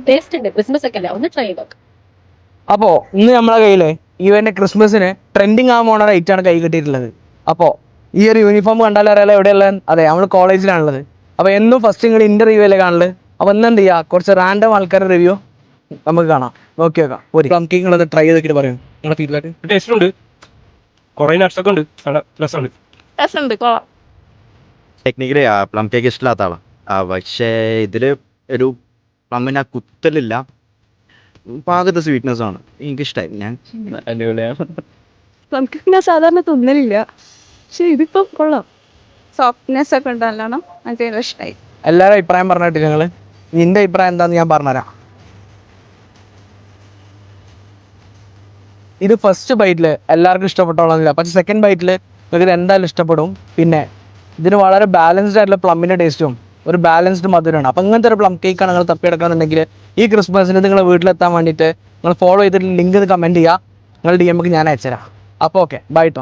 Taste ഉണ്ട്, Christmas ഒക്കെ അല്ലേ, ഒന്ന് ട്രൈ ചെയ്ത് നോക്ക്. അപ്പോൾ ഇന്ന് നമ്മളെ കയ്യിൽ ഇവൻ്റെ ക്രിസ്മസിന് ട്രെൻഡിങ് ആകാൻ പോണ റേറ്റാണ് കൈ കിട്ടിയിട്ടുള്ളത്. അപ്പോൾ ഈ ഒരു യൂണിഫോം കണ്ടാൽ അറിയാലോ എവിടെയുള്ളത്. അതെ, നമ്മൾ കോളേജിലാണുള്ളത്. അപ്പോൾ എന്നും ഫസ്റ്റ് നിങ്ങൾ ഇൻ്റെ റിവ്യൂ അല്ലേ കാണുന്നത്. അപ്പോൾ ഇന്ന് എന്ത് ചെയ്യുക, കുറച്ച് റാൻഡം ആൾക്കാരുടെ റിവ്യൂ നമുക്ക് കാണാം, നോക്കി വെക്കാം. ഒരു പ്ലം കേക്ക് നിങ്ങളത് ട്രൈ ചെയ്തിട്ട് പറയും നിങ്ങളുടെ ഫീഡ്ബാക്ക്. ടേസ്റ്റ് ഉണ്ട്, കുറേ നട്ട്സ് ഒക്കെ ഉണ്ട്, നല്ല രസമുണ്ട്. രസമുണ്ട്, കൊള്ളാം. ടെക്നിക്കലി പ്ലം കേക്ക് ഇഷ്ടമില്ലാത്ത ആളാണ്. പക്ഷേ ഇതിൽ ഒരു പ്ലമ്മിന് ആ കുത്തലില്ല, പാകത്തെ സ്വീറ്റ്നെസ് ആണ്, എനിക്കിഷ്ടമായി. ഞാൻ അടിപൊളിയാണ്. നമുക്ക് ഞാൻ സാധാരണ തിന്നലില്ല, പക്ഷെ ഇതിപ്പം കൊള്ളാം. സോഫ്റ്റ്നെസ് ഒക്കെ ഉണ്ട്, നല്ലോണം എനിക്ക് ഇഷ്ടമായി. എല്ലാവരും അഭിപ്രായം പറഞ്ഞിട്ട് നിങ്ങൾ നിൻ്റെ അഭിപ്രായം എന്താണെന്ന് ഞാൻ പറഞ്ഞുതരാം. ഇത് ഫസ്റ്റ് ബൈറ്റിൽ എല്ലാവർക്കും ഇഷ്ടപ്പെട്ടോളന്നില്ല, പക്ഷേ സെക്കൻഡ് ബൈറ്റിൽ നിങ്ങൾക്ക് എന്തായാലും ഇഷ്ടപ്പെടും. പിന്നെ ഇതിന് വളരെ ബാലൻസ്ഡ് ആയിട്ടുള്ള പ്ലമ്മിൻ്റെ ടേസ്റ്റും ഒരു ബാലൻസ്ഡ് മധുരമാണ്. അപ്പോൾ ഇങ്ങനത്തെ ഒരു പ്ലം കേക്കാണ് നിങ്ങൾ തപ്പിയെടുക്കാന്നുണ്ടെങ്കിൽ ഈ ക്രിസ്മസിന് നിങ്ങളുടെ വീട്ടിലെത്താൻ വേണ്ടിയിട്ട് നിങ്ങൾ ഫോളോ ചെയ്തിട്ട് ലിങ്ക് കമൻറ്റ് ചെയ്യുക, നിങ്ങൾ DM ക്ക് ഞാൻ അയച്ചുതരാം. അപ്പോൾ ഓക്കെ, ബൈ ട്ടോ.